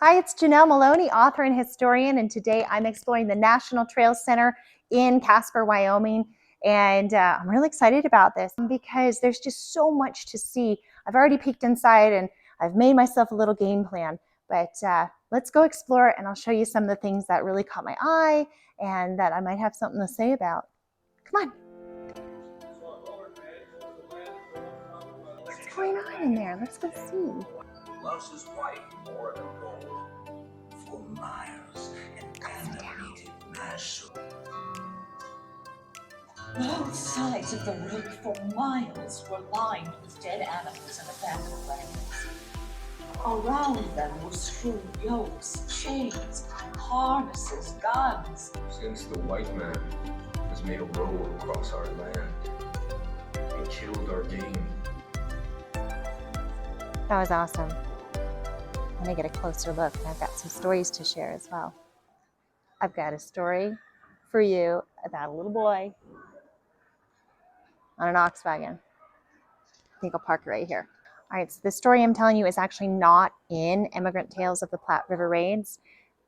Hi, it's Janelle Molony, author and historian, and today I'm exploring the National Trail Center in Casper, Wyoming. And I'm really excited about this because there's just so much to see. I've already peeked inside and I've made myself a little game plan, but let's go explore and I'll show you some of the things that really caught my eye and that I might have something to say about. Come on. What's going on in there? Let's go see. Loves his wife more than gold. For miles, an animated mass. Both sides of the road for miles were lined with dead animals and abandoned wagons. Around them were strewn yokes, chains, harnesses, guns. Since the white man has made a road across our land, he killed our game. That was awesome. I'm gonna get a closer look, and I've got some stories to share as well. I've got a story for you about a little boy on an ox wagon. I think I'll park it right here. All right, so the story I'm telling you is actually not in Emigrant Tales of the Platte River Raids,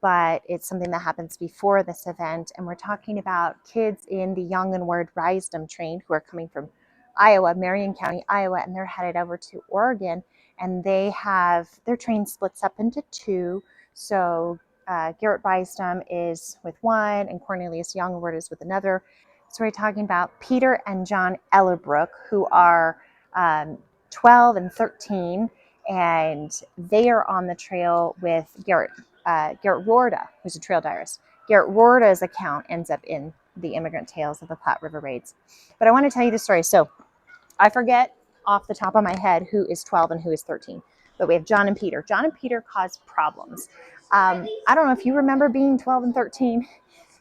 but it's something that happens before this event, and we're talking about kids in the Young and Word Risdom train who are coming from Iowa, Marion County, Iowa, and they're headed over to Oregon, and they have, their train splits up into two, so Garrett Risdom is with one, and Cornelius Youngward is with another. So we're talking about Peter and John Ellerbrook, who are 12 and 13, and they are on the trail with Garrett Rorda, who's a trail diarist. Garrett Rorda's account ends up in the Immigrant Tales of the Platte River Raids. But I want to tell you the story. So I forget off the top of my head who is 12 and who is 13. But we have John and Peter. John and Peter cause problems. I don't know if you remember being 12 and 13.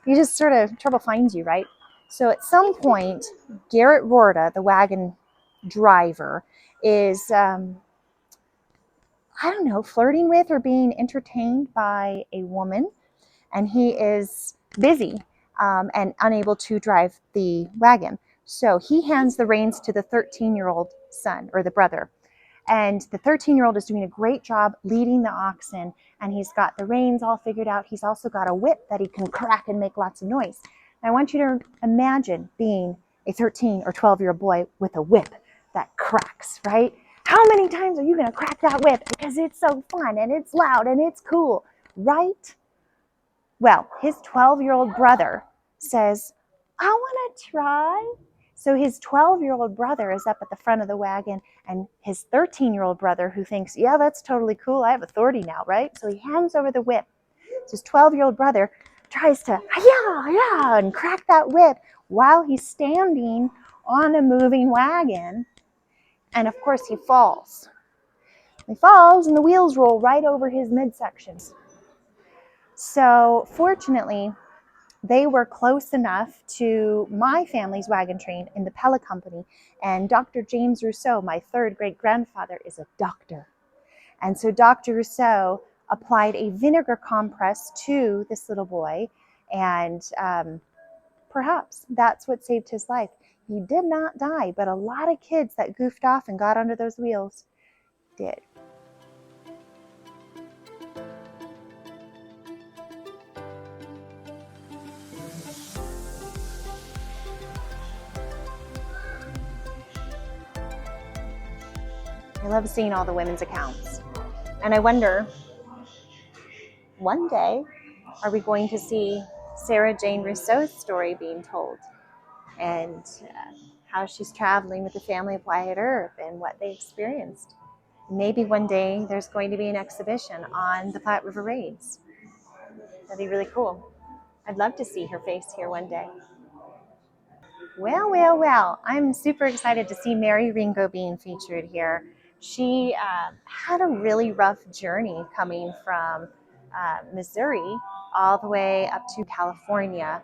You just sort of, trouble finds you, right? So at some point, Garrett Rorda, the wagon driver, is, I don't know, flirting with or being entertained by a woman. And he is busy and unable to drive the wagon. So he hands the reins to the 13-year-old son, or the brother. And the 13-year-old is doing a great job leading the oxen, and he's got the reins all figured out. He's also got a whip that he can crack and make lots of noise. And I want you to imagine being a 13 or 12-year-old boy with a whip that cracks, right? How many times are you going to crack that whip? Because it's so fun, and it's loud, and it's cool, right? Well, his 12-year-old brother says, I want to try. So his 12-year-old brother is up at the front of the wagon, and his 13-year-old brother, who thinks, yeah, that's totally cool. I have authority now, right? So he hands over the whip. So his 12-year-old brother tries to, yeah, and crack that whip while he's standing on a moving wagon. And of course, he falls. He falls, and the wheels roll right over his midsections. So fortunately, they were close enough to my family's wagon train in the Pella Company, and Dr. James Rousseau, my third great-grandfather, is a doctor. And so Dr. Rousseau applied a vinegar compress to this little boy, and perhaps that's what saved his life. He did not die, but a lot of kids that goofed off and got under those wheels did. I love seeing all the women's accounts. And I wonder, one day, are we going to see Sarah Jane Rousseau's story being told? And how she's traveling with the family of Wyatt Earp and what they experienced. Maybe one day there's going to be an exhibition on the Platte River Raids. That'd be really cool. I'd love to see her face here one day. Well, I'm super excited to see Mary Ringo being featured here. She had a really rough journey coming from Missouri all the way up to California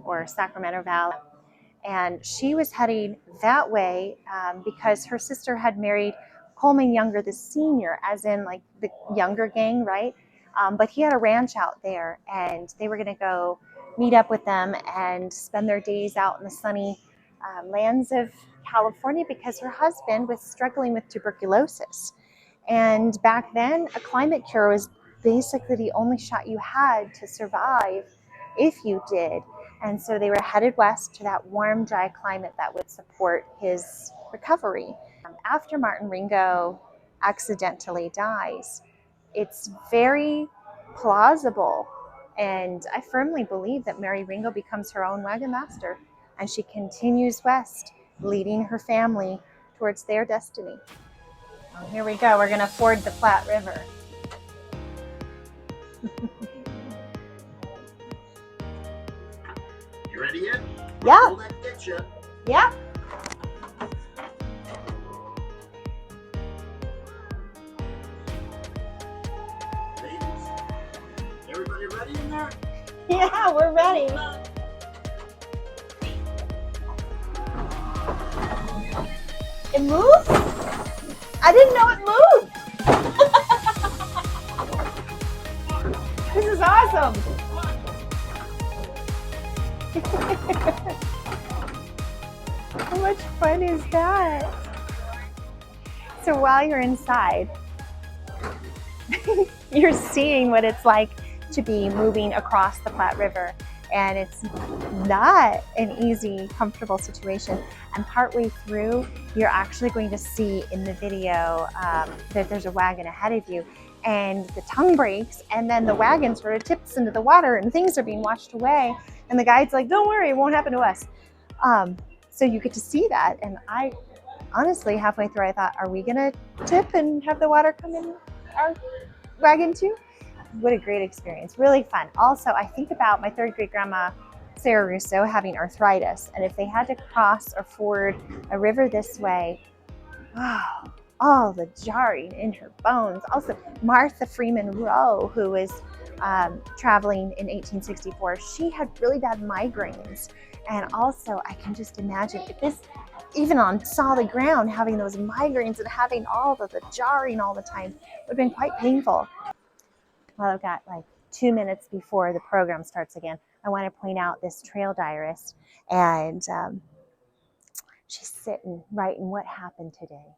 or Sacramento Valley. And she was heading that way because her sister had married Coleman Younger, the senior, as in like the younger gang, right? But he had a ranch out there, and they were going to go meet up with them and spend their days out in the sunny lands of California because her husband was struggling with tuberculosis. And back then, a climate cure was basically the only shot you had to survive if you did. And so they were headed west to that warm, dry climate that would support his recovery. After Martin Ringo accidentally dies, it's very plausible, and I firmly believe that Mary Ringo becomes her own wagon master, and she continues west, leading her family towards their destiny. Well, here we go. We're going to ford the Platte River. You ready yet? Yeah. Will that get you? Yeah. Ladies, everybody ready in there? Yeah, we're ready. It moved? I didn't know it moved. This is awesome. How much fun is that? So while you're inside, you're seeing what it's like to be moving across the Platte River. And it's not an easy, comfortable situation. And partway through, you're actually going to see in the video that there's a wagon ahead of you, and the tongue breaks, and then the wagon sort of tips into the water, and things are being washed away. And the guide's like, "Don't worry, it won't happen to us." So you get to see that. And I honestly, halfway through, I thought, are we gonna tip and have the water come in our wagon too? What a great experience, really fun. Also, I think about my third great grandma, Sarah Rousseau, having arthritis. And if they had to cross or ford a river this way, wow, all the jarring in her bones. Also, Martha Freeman Rowe, who was traveling in 1864, she had really bad migraines. And also, I can just imagine if this, even on solid ground, having those migraines and having all of the jarring all the time, would have been quite painful. Well, I've got like 2 minutes before the program starts again. I want to point out this trail diarist, and she's sitting writing what happened today.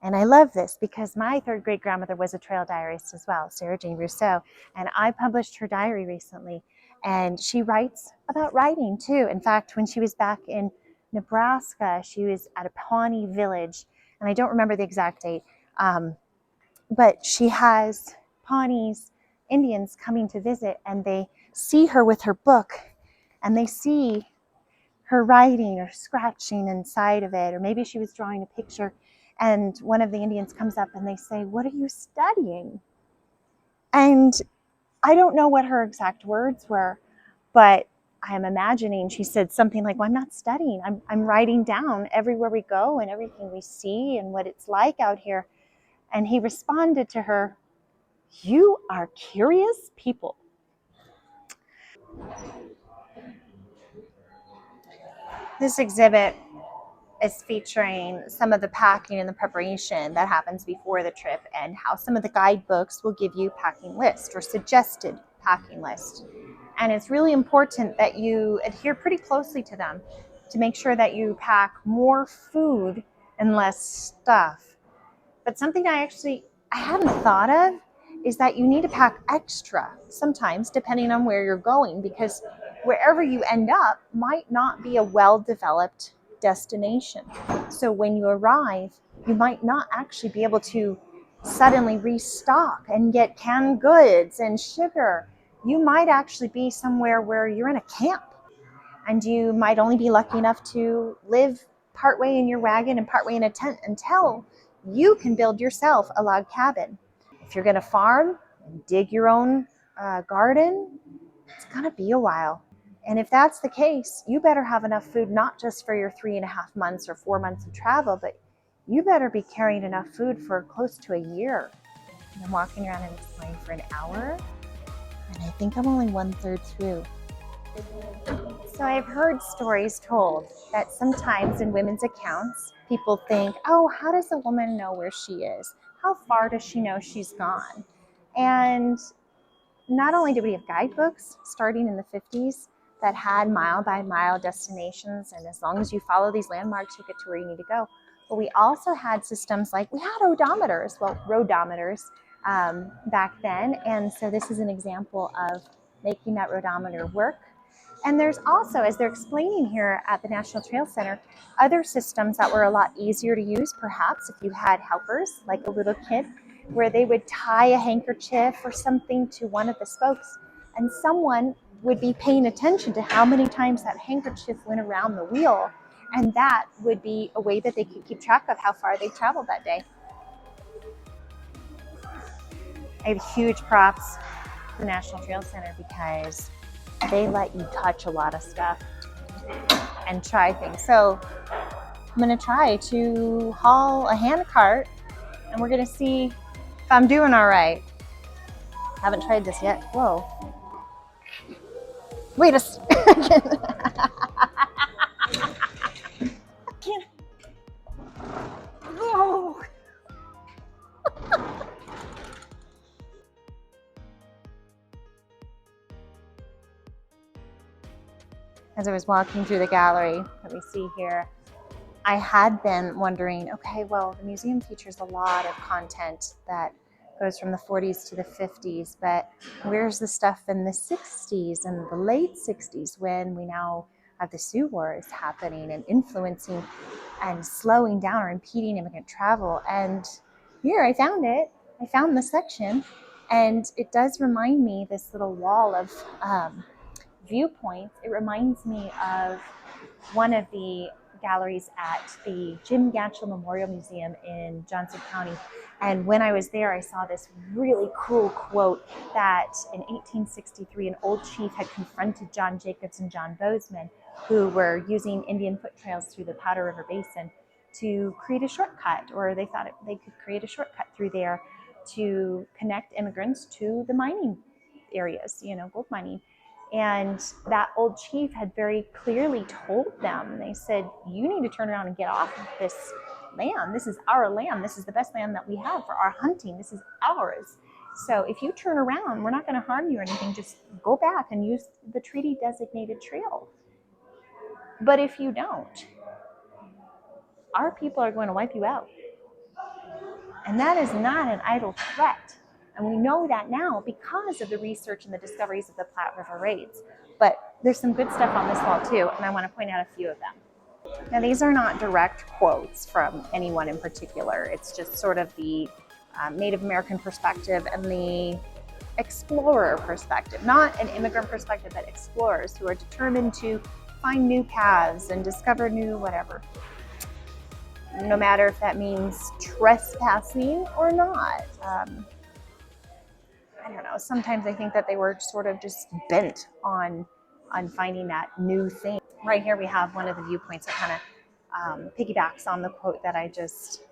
And I love this because my third great grandmother was a trail diarist as well, Sarah Jane Rousseau, and I published her diary recently. And she writes about writing too. In fact, when she was back in Nebraska, she was at a Pawnee village, and I don't remember the exact date, but she has Pawnee's Indians coming to visit, and they see her with her book, and they see her writing or scratching inside of it, or maybe she was drawing a picture, and one of the Indians comes up and they say, "What are you studying?" And I don't know what her exact words were, but I'm imagining she said something like, "Well, I'm not studying. I'm writing down everywhere we go and everything we see and what it's like out here." And he responded to her, "You are curious people." This exhibit is featuring some of the packing and the preparation that happens before the trip, and how some of the guidebooks will give you packing lists or suggested packing lists. And it's really important that you adhere pretty closely to them to make sure that you pack more food and less stuff. But something I hadn't thought of is that you need to pack extra sometimes depending on where you're going, because wherever you end up might not be a well-developed destination. So when you arrive, you might not actually be able to suddenly restock and get canned goods and sugar. You might actually be somewhere where you're in a camp, and you might only be lucky enough to live partway in your wagon and partway in a tent until you can build yourself a log cabin. If you're going to farm and dig your own garden, it's going to be a while. And if that's the case, you better have enough food, not just for your 3.5 months or 4 months of travel, but you better be carrying enough food for close to a year. I'm walking around in this plane for an hour, and I think I'm only 1/3 through. So I've heard stories told that sometimes in women's accounts, people think, "Oh, how does a woman know where she is? How far does she know she's gone?" And not only did we have guidebooks starting in the 50s that had mile-by-mile destinations, and as long as you follow these landmarks, you get to where you need to go, but we also had systems like, we had odometers, well, roadometers, back then. And so this is an example of making that rodometer work. And there's also, as they're explaining here at the National Trail Center, other systems that were a lot easier to use, perhaps if you had helpers, like a little kid, where they would tie a handkerchief or something to one of the spokes, and someone would be paying attention to how many times that handkerchief went around the wheel, and that would be a way that they could keep track of how far they traveled that day. I have huge props to the National Trail Center because they let you touch a lot of stuff and try things. So I'm gonna try to haul a hand cart and we're gonna see if I'm doing all right. Haven't tried this yet. Whoa. Wait a second. Oh. As I was walking through the gallery that we see here, I had been wondering, okay, well, the museum features a lot of content that goes from the 40s to the 50s, but where's the stuff in the 60s and the late 60s when we now have the Sioux Wars happening and influencing and slowing down or impeding immigrant travel? And here I found it. I found the section, and it does remind me, this little wall of viewpoints. It reminds me of one of the galleries at the Jim Gatchell Memorial Museum in Johnson County. And when I was there, I saw this really cool quote that in 1863, an old chief had confronted John Jacobs and John Bozeman, who were using Indian foot trails through the Powder River Basin to create a shortcut, or they thought they could create a shortcut through there to connect immigrants to the mining areas, gold mining. And that old chief had very clearly told them, they said, you need to turn around and get off of this land. This is our land. This is the best land that we have for our hunting. This is ours. So if you turn around, we're not going to harm you or anything. Just go back and use the treaty designated trail. But if you don't, our people are going to wipe you out. And that is not an idle threat. And we know that now because of the research and the discoveries of the Platte River Raids. But there's some good stuff on this wall too, and I want to point out a few of them. Now, these are not direct quotes from anyone in particular. It's just sort of the Native American perspective and the explorer perspective. Not an immigrant perspective, but explorers who are determined to find new paths and discover new whatever. No matter if that means trespassing or not. I don't know, sometimes I think that they were sort of just bent on finding that new thing. Right here we have one of the viewpoints that kind of piggybacks on the quote that I just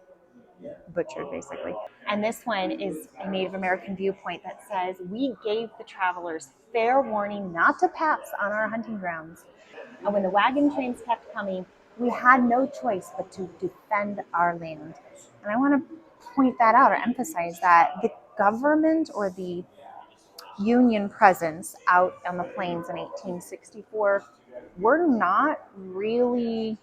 butchered, basically. And this one is a Native American viewpoint that says, we gave the travelers fair warning not to pass on our hunting grounds. And when the wagon trains kept coming, we had no choice but to defend our land. And I want to point that out or emphasize that the government or the Union presence out on the plains in 1864 were not really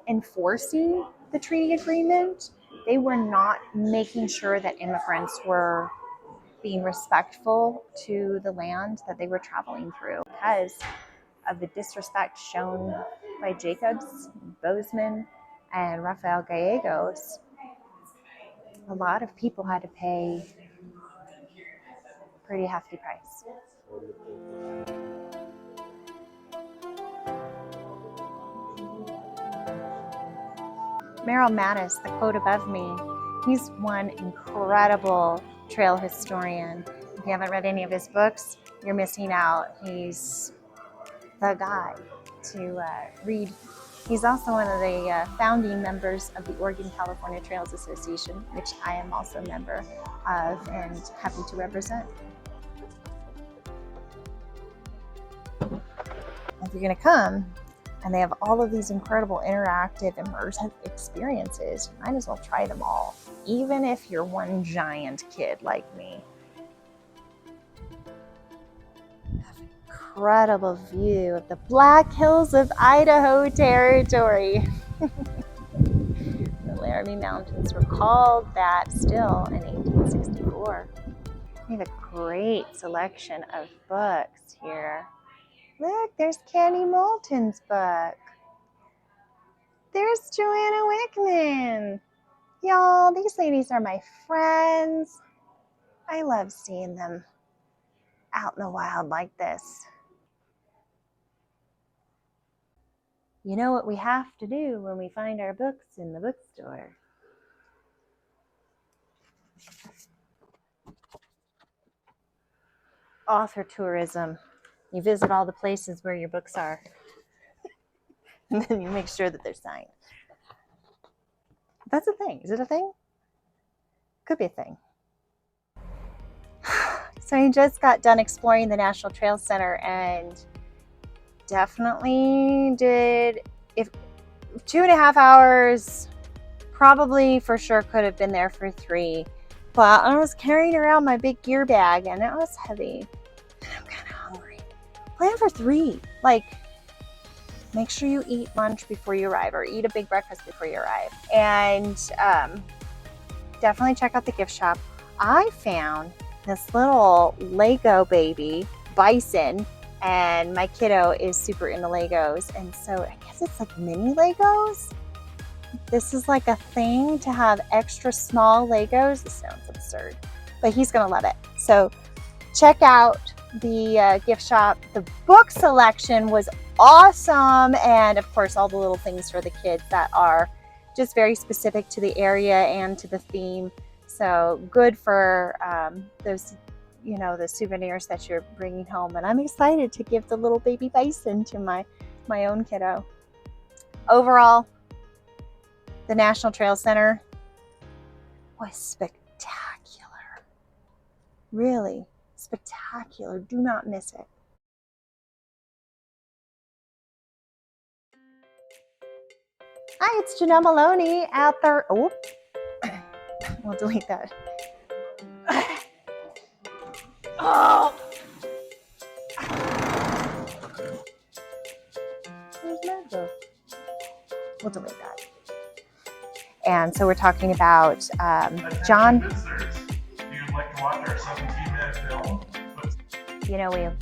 enforcing the treaty agreement. They were not making sure that immigrants were being respectful to the land that they were traveling through because of the disrespect shown by Jacobs, Bozeman, and Rafael Gallegos. A lot of people had to pay a pretty hefty price. Merrill Mattis, the quote above me, he's one incredible trail historian. If you haven't read any of his books, you're missing out. He's the guy to read. He's also one of the founding members of the Oregon-California Trails Association, which I am also a member of and happy to represent. If you're going to come, and they have all of these incredible interactive, immersive experiences, you might as well try them all, even if you're one giant kid like me. Incredible view of the Black Hills of Idaho Territory. The Laramie Mountains were called that still in 1864. We have a great selection of books here. Look, there's Candy Moulton's book. There's Joanna Wickman. Y'all, these ladies are my friends. I love seeing them out in the wild like this. You know what we have to do when we find our books in the bookstore? Author tourism. You visit all the places where your books are. And then you make sure that they're signed. That's a thing. Is it a thing? Could be a thing. So I just got done exploring the National Trail Center and definitely did, if 2.5 hours, probably for sure could have been there for 3. But I was carrying around my big gear bag and it was heavy. And I'm kind of hungry. Plan for 3. Like, make sure you eat lunch before you arrive or eat a big breakfast before you arrive. And definitely check out the gift shop. I found this little Lego baby bison, and my kiddo is super into Legos. And so I guess it's like mini Legos. This is like a thing to have extra small Legos. This sounds absurd, but he's gonna love it. So check out the gift shop. The book selection was awesome. And of course, all the little things for the kids that are just very specific to the area and to the theme. So good for those, you know, the souvenirs that you're bringing home. And I'm excited to give the little baby bison to my own kiddo. Overall, the National Trail Center was spectacular. Really spectacular. Do not miss it. Hi, it's Janelle Molony out there. Oh, we'll delete that. Oh! Where's Margot? We'll delete that. And so we're talking about John. Do you like to watch our 17-minute film? You know, we have